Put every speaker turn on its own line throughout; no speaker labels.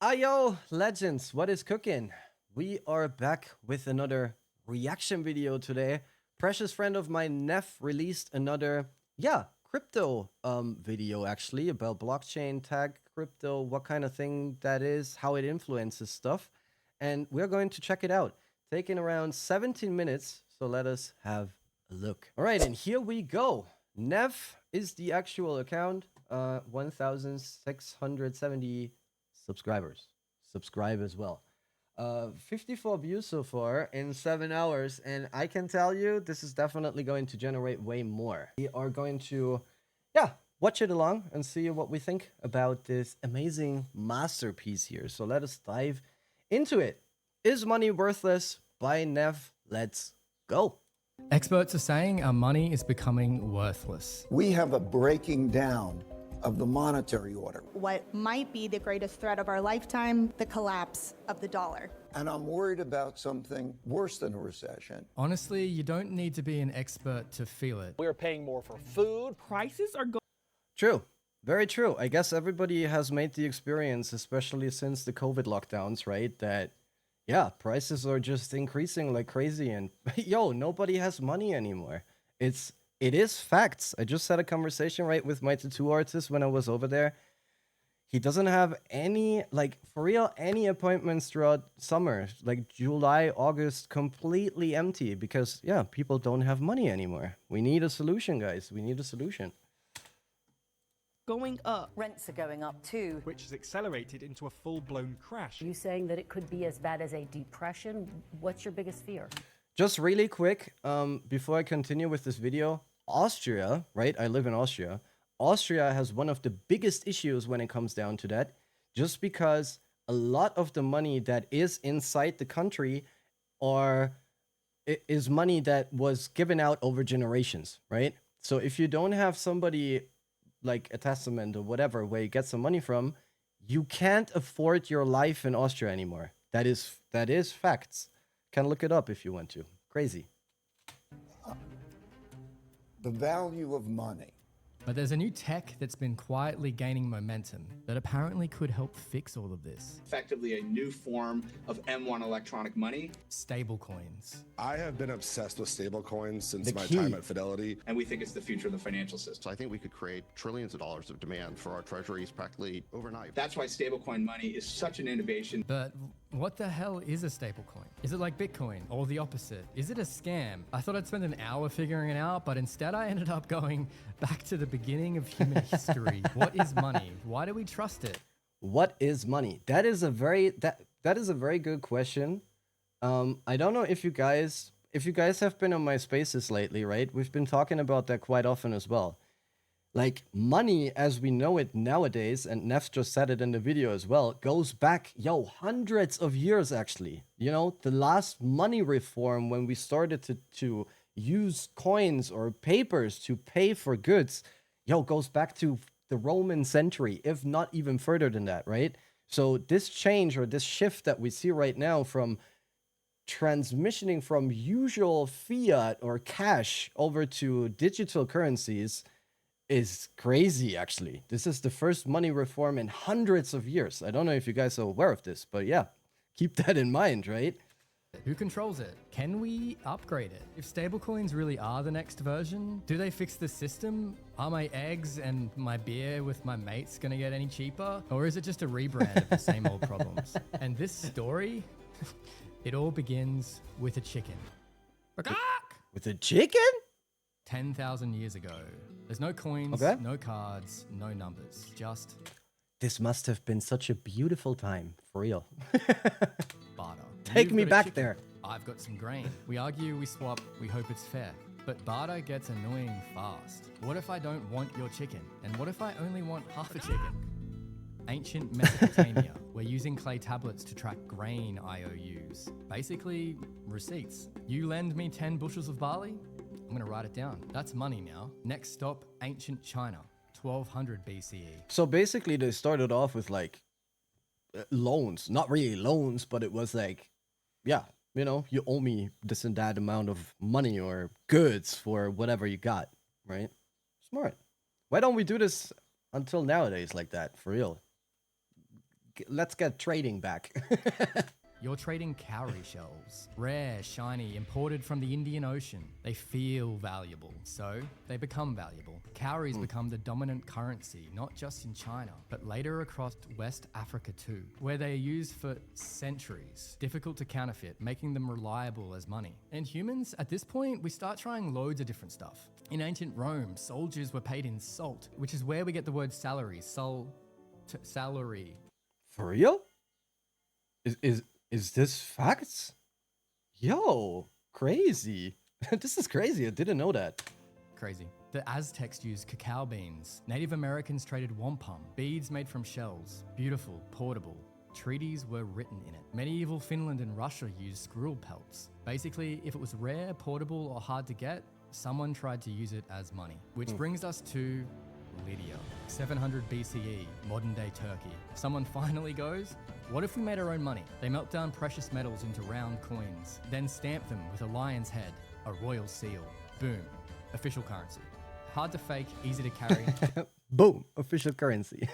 Ayo, legends, what is cooking? We are back with another reaction video today. Precious friend of mine, Neff, released another, crypto video actually about blockchain, tag crypto, what kind of thing that is, how it influences stuff. And we're going to check it out. Taking around 17 minutes, so let us have a look. All right, and here we go. Neff is the actual account, 1,670 subscribers. Subscribe as well. 54 views so far in 7 hours, and I can tell you this is definitely going to generate way more. We are going to, watch it along and see what we think about this amazing masterpiece here. So let us dive into it. Is Money Worthless by Nev? Let's go.
Experts are saying our money is becoming worthless.
We have a breaking down of the monetary order.
What might be the greatest threat of our lifetime, the collapse of the dollar.
And I'm worried about something worse than a recession.
Honestly, you don't need to be an expert to feel it.
We're paying more for food. Prices are going.
True. Very true. I guess everybody has made the experience, especially since the COVID lockdowns, right? That, prices are just increasing like crazy, and nobody has money anymore. It is facts. I just had a conversation, right, with my tattoo artist when I was over there. He doesn't have any, for real, any appointments throughout summer. Like July, August, completely empty because, people don't have money anymore. We need a solution, guys. We need a solution.
Going up.
Rents are going up too.
Which has accelerated into a full-blown crash.
Are you saying that it could be as bad as a depression? What's your biggest fear?
Just really quick, before I continue with this video, Austria, right? I live in Austria. Austria has one of the biggest issues when it comes down to that, just because a lot of the money that is inside the country is money that was given out over generations, right? So if you don't have somebody like a testament or whatever where you get some money from, you can't afford your life in Austria anymore. That is facts. Can look it up if you want to. Crazy.
The value of money.
But there's a new tech that's been quietly gaining momentum that apparently could help fix all of this.
Effectively a new form of M1 electronic money.
Stablecoins.
I have been obsessed with stablecoins since my
key.
time at Fidelity.
And we think it's the future of the financial system.
So I think we could create trillions of dollars of demand for our treasuries practically overnight.
That's why stablecoin money is such an innovation.
But what the hell is a stablecoin? Is it like Bitcoin or the opposite? Is it a scam? I thought I'd spend an hour figuring it out, but instead I ended up going back to the beginning of human history. What is money? Why do we trust it?
What is money? That is a very good question. I don't know if you guys have been on my spaces lately, right? We've been talking about that quite often as well. Like, money as we know it nowadays, and Neff just said it in the video as well, goes back, hundreds of years actually. The last money reform when we started to use coins or papers to pay for goods, goes back to the Roman century, if not even further than that, right? So this change or this shift that we see right now from transmissioning from usual fiat or cash over to digital currencies is crazy, actually. This is the first money reform in hundreds of years. I don't know if you guys are aware of this, but keep that in mind, right?
Who controls it? Can we upgrade it? If stablecoins really are the next version, do they fix the system? Are my eggs and my beer with my mates gonna get any cheaper? Or is it just a rebrand of the same old problems? And this story, it all begins with a chicken.
With a chicken?
10,000 years ago. There's no coins,
Okay.
no cards, no numbers, just
This must have been such a beautiful time, for real.
barter.
Take
You've
me
got a
back
chicken,
there.
I've got some grain. We argue, we swap, we hope it's fair. But barter gets annoying fast. What if I don't want your chicken? And what if I only want half a chicken? Ancient Mesopotamia. We're using clay tablets to track grain IOUs. Basically, receipts. You lend me 10 bushels of barley? I'm gonna write it down. That's money now. Next stop, ancient China, 1200 BCE.
So basically they started off with loans. Not really loans, but it was you owe me this and that amount of money or goods for whatever you got, right? Smart. Why don't we do this until nowadays like that, for real? let's get trading back.
You're trading cowrie shells. Rare, shiny, imported from the Indian Ocean. They feel valuable, so they become valuable. Cowries become the dominant currency, not just in China, but later across West Africa too, where they are used for centuries. Difficult to counterfeit, making them reliable as money. And humans, at this point, we start trying loads of different stuff. In ancient Rome, soldiers were paid in salt, which is where we get the word salary. Salary.
For real? Is this facts? Yo, crazy. This is crazy. I didn't know that.
Crazy. The Aztecs used cacao beans. Native Americans traded wampum, beads made from shells. Beautiful, portable. Treaties were written in it. Medieval Finland and Russia used squirrel pelts. Basically, if it was rare, portable, or hard to get, someone tried to use it as money. Which brings us to Lydia. 700 BCE, modern day Turkey. Someone finally goes, what if we made our own money? They melt down precious metals into round coins, then stamp them with a lion's head, a royal seal. Boom. Official currency. Hard to fake, easy to carry.
Boom. Official currency.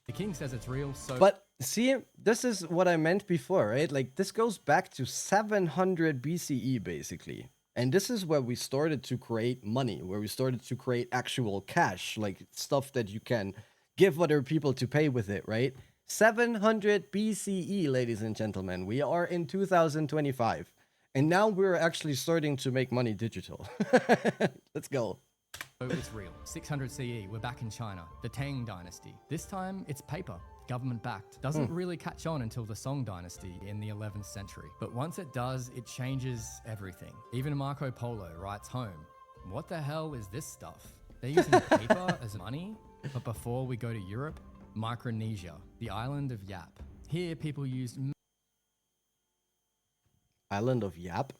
The king says it's real, so...
But see, this is what I meant before, right? Like, this goes back to 700 BCE, basically. And this is where we started to create money, where we started to create actual cash, like stuff that you can give other people to pay with it, right? 700 BCE, ladies and gentlemen. We are in 2025. And now we're actually starting to make money digital. Let's go.
Oh, it's real. 600 CE, we're back in China. The Tang dynasty. This time, it's paper. Government-backed. Doesn't really catch on until the Song dynasty in the 11th century. But once it does, it changes everything. Even Marco Polo writes home, what the hell is this stuff? They're using paper as money? But before we go to Europe, Micronesia, the island of Yap. Here, people used...
Island of Yap?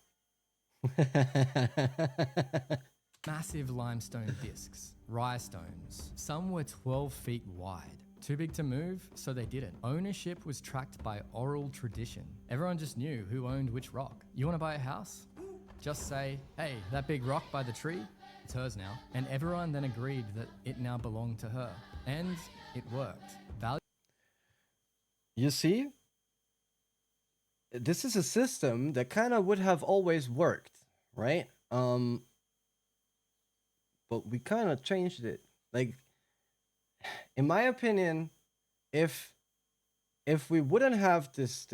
massive limestone discs, rye stones. Some were 12 feet wide. Too big to move, so they didn't. Ownership was tracked by oral tradition. Everyone just knew who owned which rock. You want to buy a house? Just say, hey, that big rock by the tree, it's hers now. And everyone then agreed that it now belonged to her. And it worked.
You see? This is a system that kind of would have always worked, right? But we kind of changed it. Like, in my opinion, if we wouldn't have this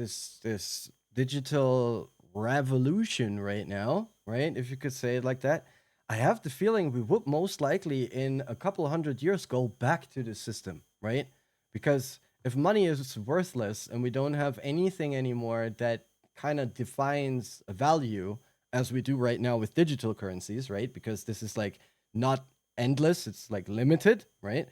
digital revolution right now, right? If you could say it like that, I have the feeling we would most likely in a couple of 100 years go back to the system, right? Because if money is worthless and we don't have anything anymore that kind of defines a value as we do right now with digital currencies, right? Because this is like not endless, it's like limited, right?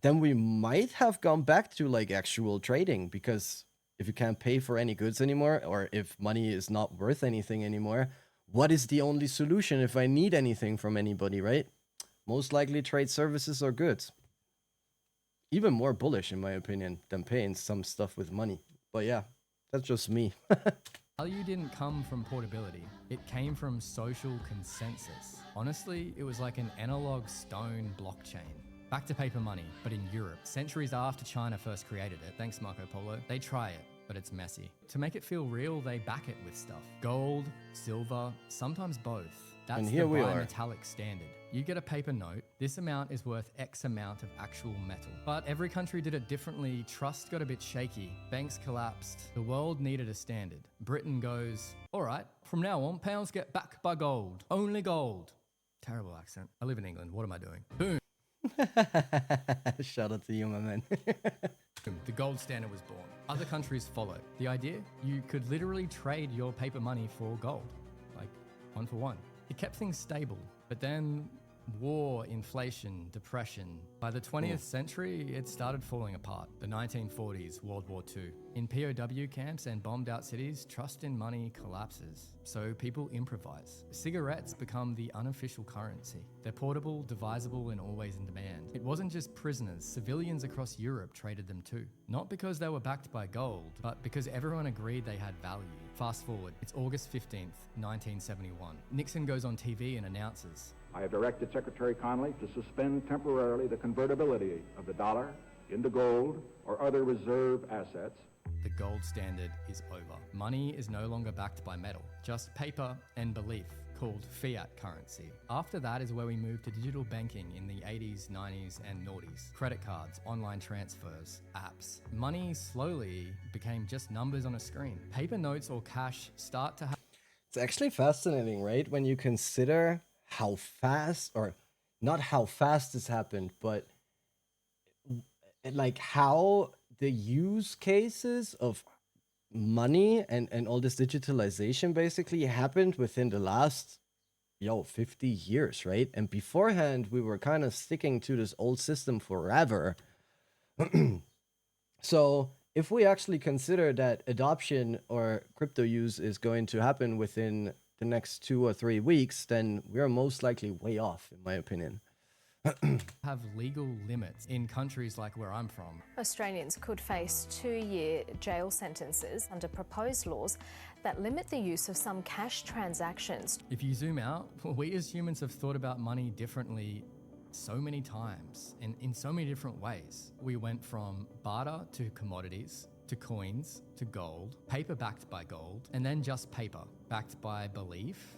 Then we might have gone back to like actual trading, because if you can't pay for any goods anymore, or if money is not worth anything anymore, what is the only solution if I need anything from anybody, right? Most likely trade services or goods. Even more bullish, in my opinion, than paying some stuff with money. But yeah, that's just me.
Value didn't come from portability. It came from social consensus. Honestly, it was like an analog stone blockchain. Back to paper money, but in Europe. Centuries after China first created it, thanks Marco Polo, they try it, but it's messy. To make it feel real, they back it with stuff. Gold, silver, sometimes both. That's
And here
the
we are.
bimetallic standard. You get a paper note, this amount is worth X amount of actual metal. But every country did it differently, trust got a bit shaky, banks collapsed, the world needed a standard. Britain goes, all right, from now on, pounds get backed by gold. Only gold. Terrible accent. I live in England, what am I doing? Boom.
Shout out to you, my man.
The gold standard was born. Other countries followed. The idea? You could literally trade your paper money for gold. Like, 1 for 1. It kept things stable. But then, war, inflation, depression. By the 20th century, it started falling apart. The 1940s, World War II. In POW camps and bombed out cities, trust in money collapses. So people improvise. Cigarettes become the unofficial currency. They're portable, divisible, and always in demand. It wasn't just prisoners. Civilians across Europe traded them too. Not because they were backed by gold, but because everyone agreed they had value. Fast forward, it's August 15th, 1971. Nixon goes on TV and announces,
I have directed Secretary Connally to suspend temporarily the convertibility of the dollar into gold or other reserve assets.
The gold standard is over. Money is no longer backed by metal, just paper and belief, called fiat currency. After that is where we moved to digital banking in the 80s, 90s, and noughties. Credit cards, online transfers, apps. Money slowly became just numbers on a screen. Paper notes or cash start to have...
It's actually fascinating, right? When you consider how fast, or not how fast this happened, but like how the use cases of money and all this digitalization basically happened within the last 50 years, right? And beforehand we were kind of sticking to this old system forever. So if we actually consider that adoption or crypto use is going to happen within the next 2 or 3 weeks, then we're most likely way off, in my opinion.
have legal limits in countries like where I'm from.
Australians could face 2-year jail sentences under proposed laws that limit the use of some cash transactions.
If you zoom out, we as humans have thought about money differently so many times and in so many different ways. We went from barter to commodities, to coins, to gold, paper backed by gold, and then just paper backed by belief,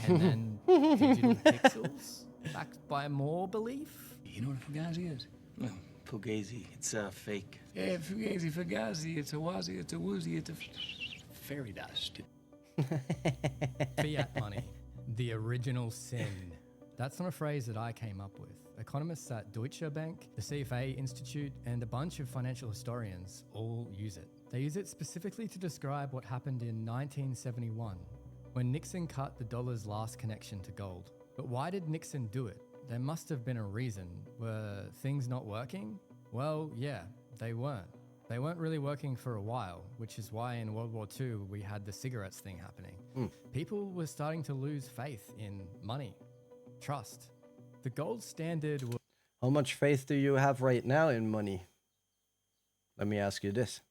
and then digital pixels backed by more belief.
You know what a fugazi is? Well, fugazi, it's fake.
Yeah, fugazi, it's a wazi, it's a woozy, it's a fairy dust.
Fiat money, the original sin. That's not a phrase that I came up with. Economists at Deutsche Bank, the CFA Institute, and a bunch of financial historians all use it. They use it specifically to describe what happened in 1971, when Nixon cut the dollar's last connection to gold. But why did Nixon do it? There must have been a reason. Were things not working? Well, yeah, they weren't. They weren't really working for a while, which is why in World War II we had the cigarettes thing happening. People were starting to lose faith in money, trust. The gold standard was...
How much faith do you have right now in money? Let me ask you this.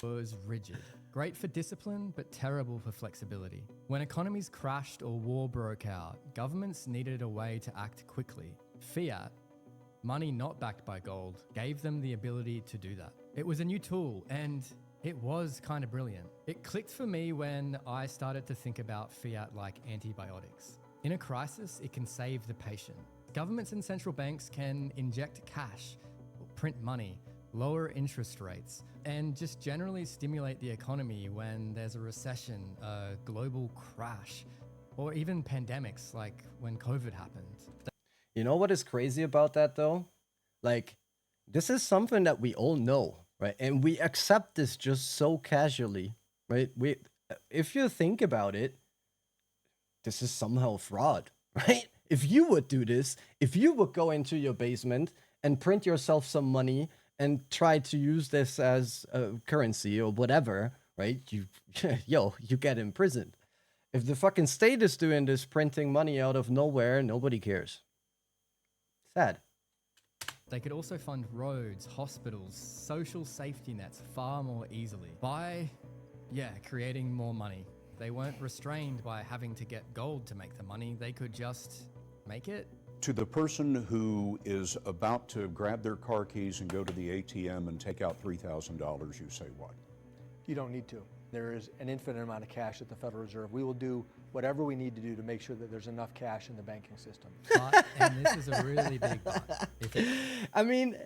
was rigid. Great for discipline, but terrible for flexibility. When economies crashed or war broke out, governments needed a way to act quickly. Fiat, money not backed by gold, gave them the ability to do that. It was a new tool, and it was kind of brilliant. It clicked for me when I started to think about fiat like antibiotics. In a crisis, it can save the patient. Governments and central banks can inject cash, print money, lower interest rates, and just generally stimulate the economy when there's a recession, a global crash, or even pandemics like when COVID happened.
You know what is crazy about that though? Like, this is something that we all know, right? And we accept this just so casually, right? If you think about it, this is somehow fraud, right? If you would do this, if you would go into your basement and print yourself some money and try to use this as a currency or whatever, right? You get imprisoned. If the fucking state is doing this, printing money out of nowhere, nobody cares. Sad.
They could also fund roads, hospitals, social safety nets far more easily by, creating more money. They weren't restrained by having to get gold to make the money. They could just make it.
To the person who is about to grab their car keys and go to the ATM and take out $3,000, you say what?
You don't need to. There is an infinite amount of cash at the Federal Reserve. We will do whatever we need to do to make sure that there's enough cash in the banking system.
But, and this is a really big but.
I mean,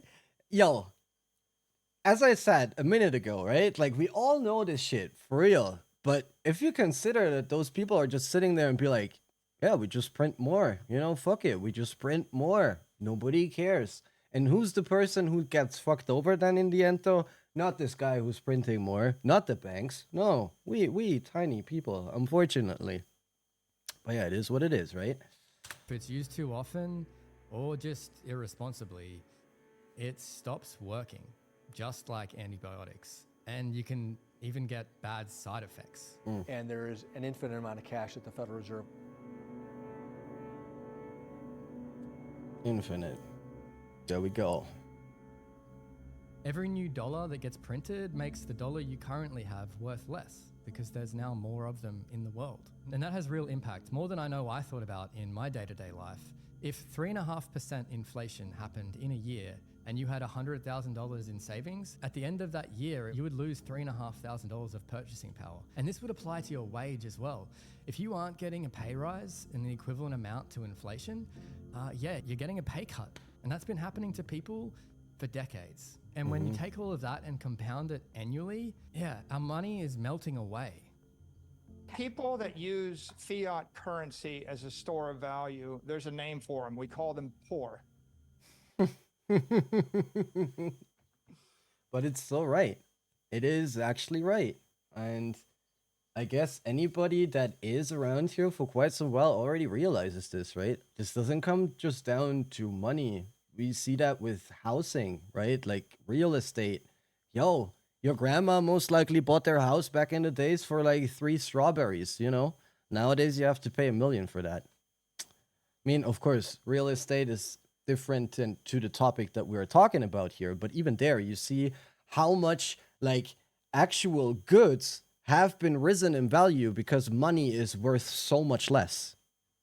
as I said a minute ago, right? Like, we all know this shit, for real. But if you consider that those people are just sitting there and be like, yeah, we just print more, fuck it. We just print more. Nobody cares. And who's the person who gets fucked over then in the end though? Not this guy who's printing more, not the banks. No, we tiny people, unfortunately. But yeah, it is what it is, right?
If it's used too often or just irresponsibly, it stops working, just like antibiotics. And you can even get bad side effects.
And there is an infinite amount of cash at the Federal Reserve.
Infinite. There we go.
Every new dollar that gets printed makes the dollar you currently have worth less because there's now more of them in the world. And that has real impact, more than I know I thought about in my day-to-day life. If 3.5% inflation happened in a year, and you had $100,000 in savings, at the end of that year, you would lose $3,500 of purchasing power. And this would apply to your wage as well. If you aren't getting a pay rise in the equivalent amount to inflation, yeah, you're getting a pay cut. And that's been happening to people for decades. And when you take all of that and compound it annually, yeah, our money is melting away.
People that use fiat currency as a store of value, there's a name for them. We call them poor.
But it's so right. It is actually right. And I guess anybody that is around here for quite some while already realizes this, right? This doesn't come just down to money. We see that with housing, right? Like real estate. Yo, your grandma most likely bought their house back in the days for like 3 strawberries, you know? Nowadays you have to pay $1 million for that. I mean, of course, real estate is different to the topic that we're talking about here, but even there you see how much like actual goods have been risen in value because money is worth so much less,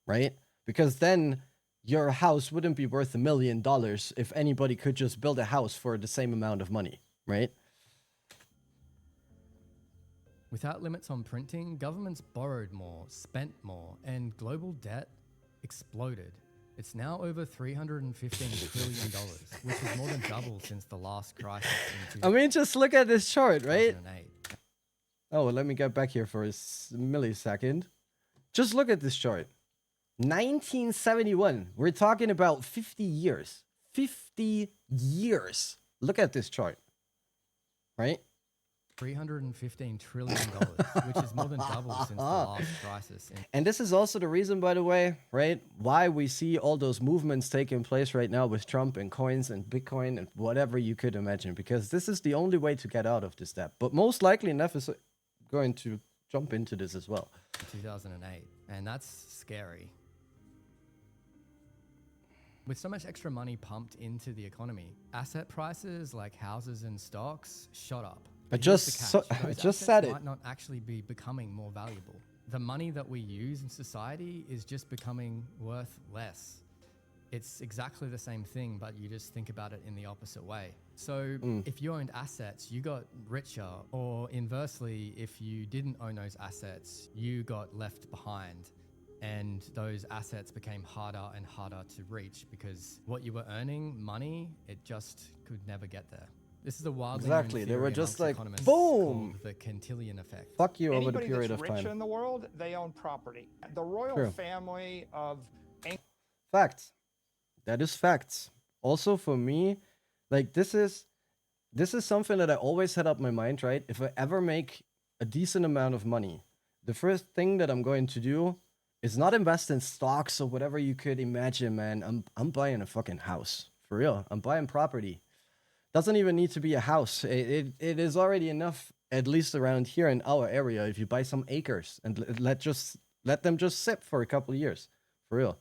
right? Because then your house wouldn't be worth $1 million if anybody could just build a house for the same amount of money, right?
Without limits on printing, governments borrowed more, spent more, and global debt exploded. It's now over $315 trillion, which is more than double since the last crisis in
I mean, just look at this chart, right?
2008.
Oh, well, let me get back here for a millisecond. Just look at this chart. 1971. We're talking about 50 years. 50 years. Look at this chart. Right?
$315 trillion, which is more than double since the last crisis.
And this is also the reason, by the way, right, why we see all those movements taking place right now with Trump and coins and Bitcoin and whatever you could imagine, because this is the only way to get out of this debt. But most likely, Neff is going to jump into this as well.
2008, and that's scary. With so much extra money pumped into the economy, asset prices like houses and stocks shot up.
I just said it.
Might not actually be becoming more valuable. The money that we use in society is just becoming worth less. It's exactly the same thing, but you just think about it in the opposite way. So if you owned assets, you got richer, or inversely, if you didn't own those assets, you got left behind. And those assets became harder and harder to reach because what you were earning, money, it just could never get there. This is a wildly
Exactly. They were
known
just
theory
like,
amongst
boom!
economists called the Cantillon effect.
Fuck you over the
Anybody
period
that's
of
rich
time.
in the world, they own property. The royal
True.
family of
Facts. That is facts. Also for me, like this is something that I always had up my mind, right? If I ever make a decent amount of money, the first thing that I'm going to do is not invest in stocks or whatever you could imagine, man. I'm buying a fucking house. For real. I'm buying property. Doesn't even need to be a house. It is already enough, at least around here in our area, if you buy some acres and let them just sit for a couple of years. For real.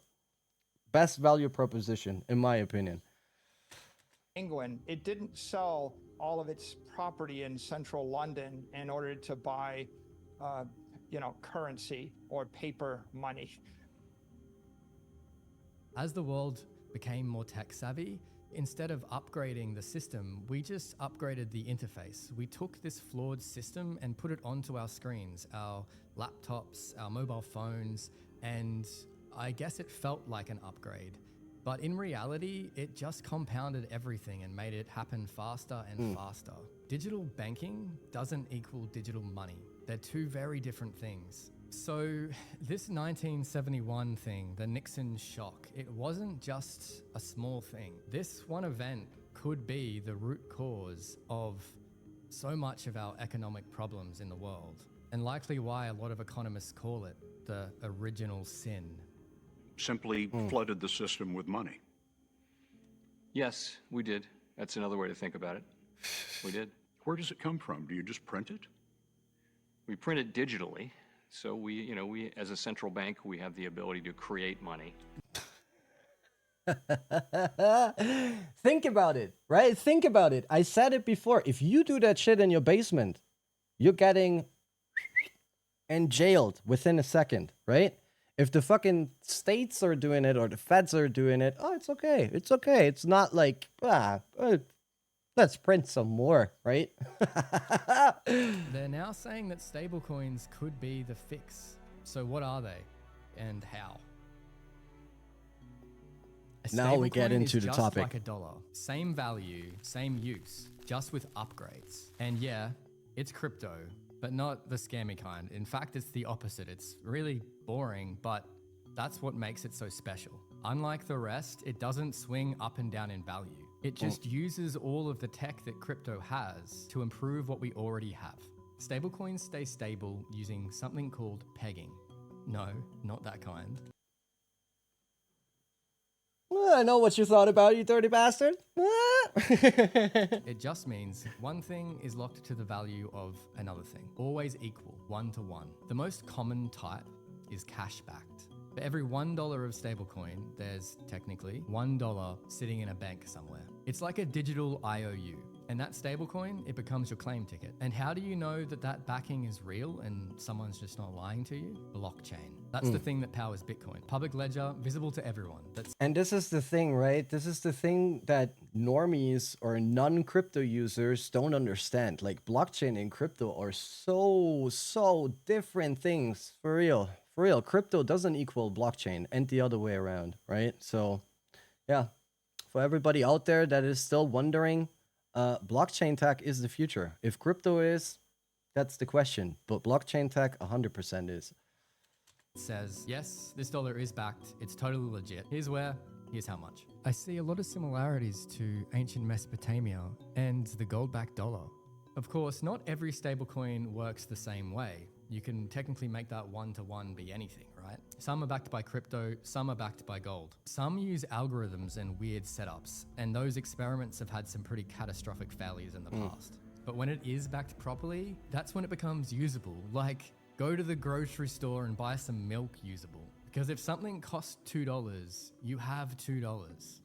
Best value proposition, in my opinion.
England, it didn't sell all of its property in central London in order to buy, currency or paper money.
As the world became more tech savvy, instead of upgrading the system, we just upgraded the interface. We took this flawed system and put it onto our screens, our laptops, our mobile phones, and I guess it felt like an upgrade. But in reality, it just compounded everything and made it happen faster and faster. Digital banking doesn't equal digital money. They're two very different things. So this 1971 thing, the Nixon shock, it wasn't just a small thing. This one event could be the root cause of so much of our economic problems in the world, and likely why a lot of economists call it the original sin.
Simply flooded the system with money.
Yes, we did. That's another way to think about it. We did.
Where does it come from? Do you just print it?
We print it digitally. So we as a central bank, we have the ability to create money.
Think about it, right? Think about it. I said it before. If you do that shit in your basement, you're getting and jailed within a second, right? If the fucking states are doing it or the feds are doing it, oh, it's okay. It's okay. It's not like, let's print some more, right?
They're now saying that stablecoins could be the fix. So what are they and how?
Now we get into the
just
topic.
like a dollar. Same value, same use, just with upgrades. And yeah, it's crypto, but not the scammy kind. In fact, it's the opposite. It's really boring, but that's what makes it so special. Unlike the rest, it doesn't swing up and down in value. It just uses all of the tech that crypto has to improve what we already have. Stablecoins stay stable using something called pegging. No, not that kind.
Well, I know what you thought about, you dirty bastard.
It just means one thing is locked to the value of another thing. Always equal, 1 to 1. The most common type is cash backed. For every $1 of stablecoin, there's technically $1 sitting in a bank somewhere. It's like a digital IOU. And that stablecoin, it becomes your claim ticket. And how do you know that that backing is real and someone's just not lying to you? Blockchain. That's the thing that powers Bitcoin. Public ledger, visible to everyone.
And this is the thing, right? This is the thing that normies or non-crypto users don't understand. Like blockchain and crypto are so different things. For real. For real. Crypto doesn't equal blockchain and the other way around, right? So, yeah. For everybody out there that is still wondering, blockchain tech is the future. If crypto is, that's the question. But blockchain tech 100% is.
It says, yes, this dollar is backed. It's totally legit. Here's where, here's how much. I see a lot of similarities to ancient Mesopotamia and the gold-backed dollar. Of course, not every stablecoin works the same way. You can technically make that 1-to-1 be anything, right? Some are backed by crypto, some are backed by gold. Some use algorithms and weird setups, and those experiments have had some pretty catastrophic failures in the past. But when it is backed properly, that's when it becomes usable. Like, go to the grocery store and buy some milk usable. Because if something costs $2, you have $2.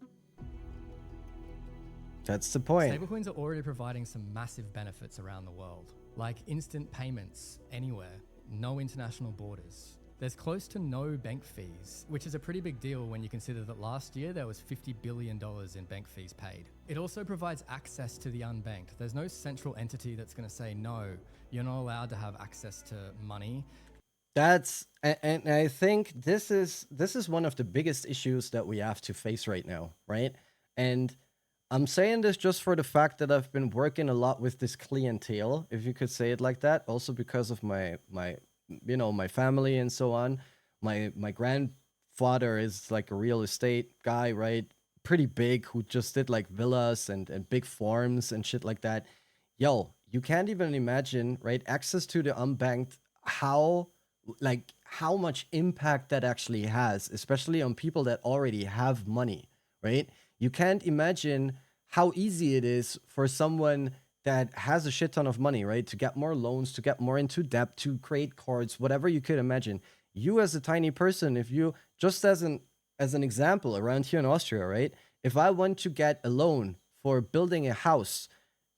That's the point.
Stablecoins are already providing some massive benefits around the world, like instant payments anywhere, no international borders. There's close to no bank fees, which is a pretty big deal when you consider that last year there was $50 billion in bank fees paid. It also provides access to the unbanked. There's no central entity that's going to say, no, you're not allowed to have access to money.
And I think this is one of the biggest issues that we have to face right now, right? And I'm saying this just for the fact that I've been working a lot with this clientele, if you could say it like that. Also because of my family and so on. My grandfather is like a real estate guy, right? Pretty big, who just did like villas and big farms and shit like that. Yo, you can't even imagine, right? Access to the unbanked, how much impact that actually has, especially on people that already have money, right? You can't imagine how easy it is for someone that has a shit ton of money, right? To get more loans, to get more into debt, to create cards, whatever you could imagine. You as a tiny person, if you, just as an example around here in Austria, right? If I want to get a loan for building a house,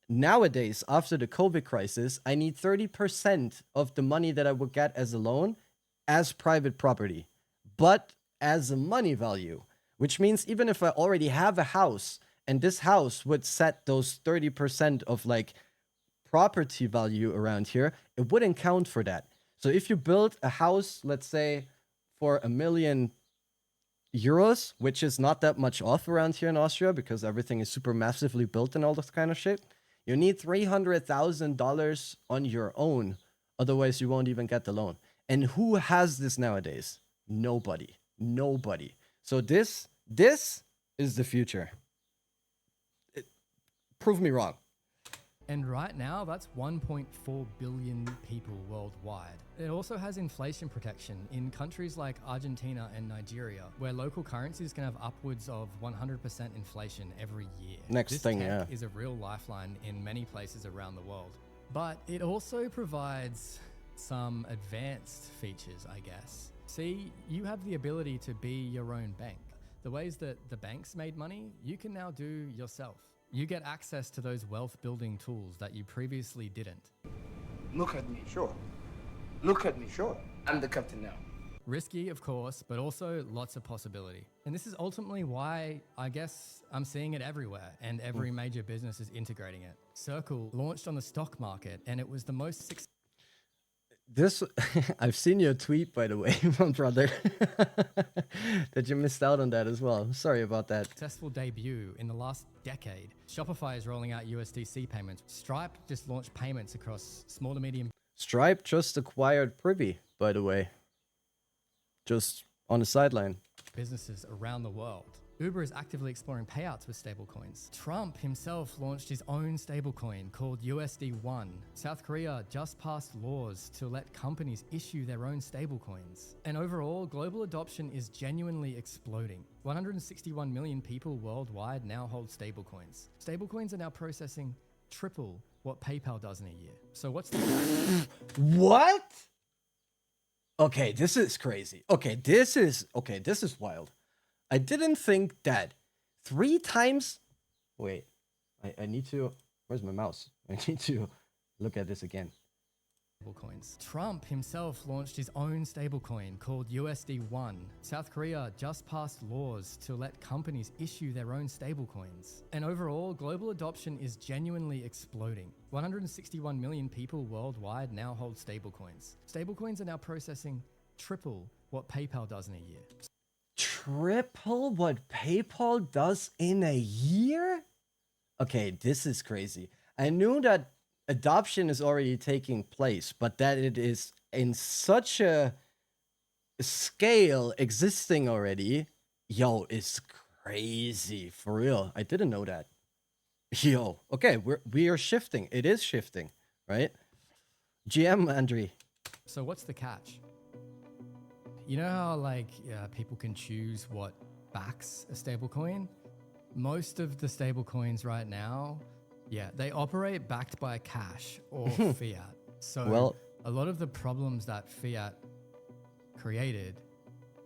nowadays, after the COVID crisis, I need 30% of the money that I would get as a loan as private property, but as a money value. Which means even if I already have a house and this house would set those 30% of like property value around here, it wouldn't count for that. So if you build a house, let's say for €1 million, which is not that much off around here in Austria because everything is super massively built and all this kind of shit, you need $300,000 on your own. Otherwise, you won't even get the loan. And who has this nowadays? Nobody. So this is the future. Prove me wrong.
And right now, that's 1.4 billion people worldwide. It also has inflation protection in countries like Argentina and Nigeria, where local currencies can have upwards of 100% inflation every year. This tech is a real lifeline in many places around the world. But it also provides some advanced features, I guess. See, you have the ability to be your own bank. The ways that the banks made money, you can now do yourself. You get access to those wealth-building tools that you previously didn't.
Look at me. Sure. Look at me. Sure. I'm the captain now.
Risky, of course, but also lots of possibility. And this is ultimately why I guess I'm seeing it everywhere and every major business is integrating it. Circle launched on the stock market and it was the most successful.
This, I've seen your tweet, by the way, my brother, that you missed out on that as well. Sorry about that.
Successful debut in the last decade. Shopify is rolling out USDC payments. Stripe just launched payments across small to medium.
Stripe just acquired Privy, by the way. Just on the sideline.
Businesses around the world. Uber is actively exploring payouts with stablecoins. Trump himself launched his own stablecoin called USD1. South Korea just passed laws to let companies issue their own stablecoins. And overall, global adoption is genuinely exploding. 161 million people worldwide now hold stablecoins. Stablecoins are now processing triple what PayPal does in a year. So what's the
What? Okay, this is crazy. Okay, this is wild. I didn't think that 3 times. Wait, I need to. Where's my mouse? I need to look at this again.
Stablecoins. Trump himself launched his own stablecoin called USD1. South Korea just passed laws to let companies issue their own stablecoins. And overall, global adoption is genuinely exploding. 161 million people worldwide now hold stablecoins. Stablecoins are now processing triple what PayPal does in a year.
Triple what PayPal does in a year? Okay, this is crazy. I knew that adoption is already taking place, but that it is in such a scale existing already, yo, it's crazy for real. I didn't know that. Yo, okay, we are shifting. It is shifting, right? GM Andre.
So what's the catch? You know how people can choose what backs a stablecoin? Most of the stablecoins right now, they operate backed by cash or fiat. So a lot of the problems that fiat created,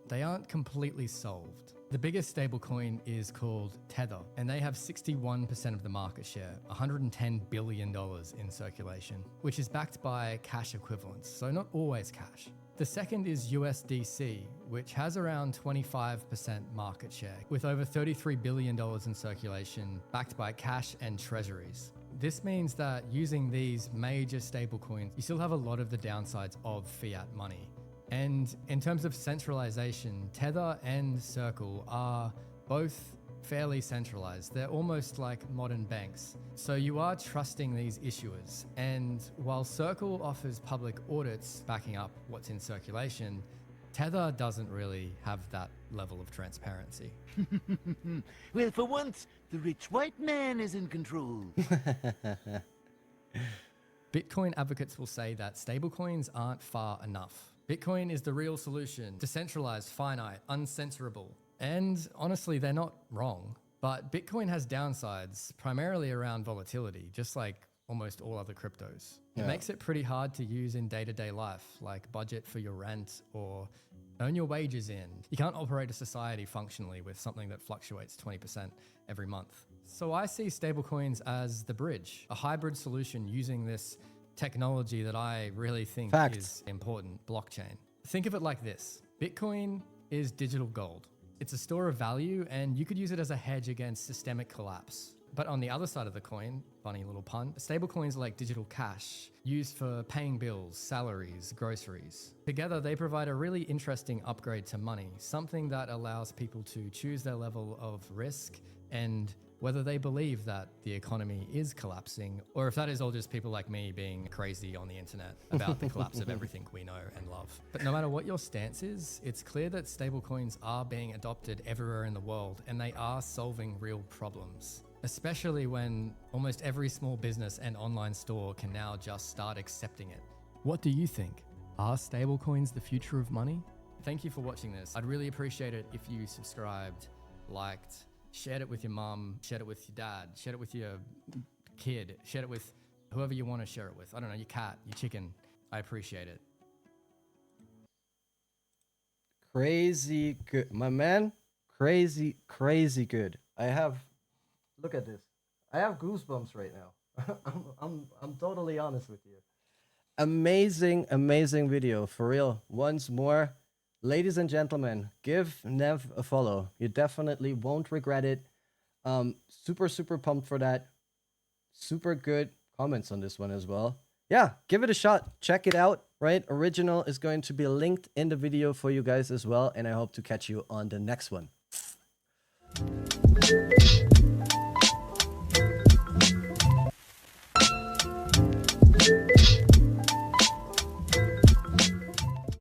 they aren't completely solved. The biggest stablecoin is called Tether, and they have 61% of the market share, $110 billion in circulation, which is backed by cash equivalents, so not always cash. The second is USDC, which has around 25% market share, with over $33 billion in circulation, backed by cash and treasuries. This means that using these major stablecoins, you still have a lot of the downsides of fiat money. And in terms of centralization, Tether and Circle are both fairly centralized. They're almost like modern banks. So you are trusting these issuers. And while Circle offers public audits backing up what's in circulation, Tether doesn't really have that level of transparency.
Well, for once, the rich white man is in control.
Bitcoin advocates will say that stablecoins aren't far enough. Bitcoin is the real solution, decentralized, finite, uncensorable. And honestly, they're not wrong. But Bitcoin has downsides, primarily around volatility, just like almost all other cryptos. It makes it pretty hard to use in day-to-day life, like budget for your rent or earn your wages in. You can't operate a society functionally with something that fluctuates 20% every month. So I see stablecoins as the bridge, a hybrid solution using this technology that I really think is important, blockchain. Think of it like this. Bitcoin is digital gold. It's a store of value, and you could use it as a hedge against systemic collapse. But on the other side of the coin, funny little pun, stablecoins are like digital cash, used for paying bills, salaries, groceries. Together, they provide a really interesting upgrade to money, something that allows people to choose their level of risk and whether they believe that the economy is collapsing, or if that is all just people like me being crazy on the internet about the collapse of everything we know and love. But no matter what your stance is, it's clear that stablecoins are being adopted everywhere in the world, and they are solving real problems, especially when almost every small business and online store can now just start accepting it. What do you think? Are stablecoins the future of money? Thank you for watching this. I'd really appreciate it if you subscribed, liked, shared it with your mom, shared it with your dad, shared it with your kid, shared it with whoever you want to share it with. I don't know, your cat, your chicken. I appreciate it.
Crazy good. My man, crazy, crazy good. Look at this. I have goosebumps right now. I'm totally honest with you. Amazing, amazing video. For real. Once more, ladies and gentlemen, give Nev a follow. You definitely won't regret it. Super, super pumped for that. Super good comments on this one as well. Yeah, give it a shot. Check it out, right? Original is going to be linked in the video for you guys as well. And I hope to catch you on the next one.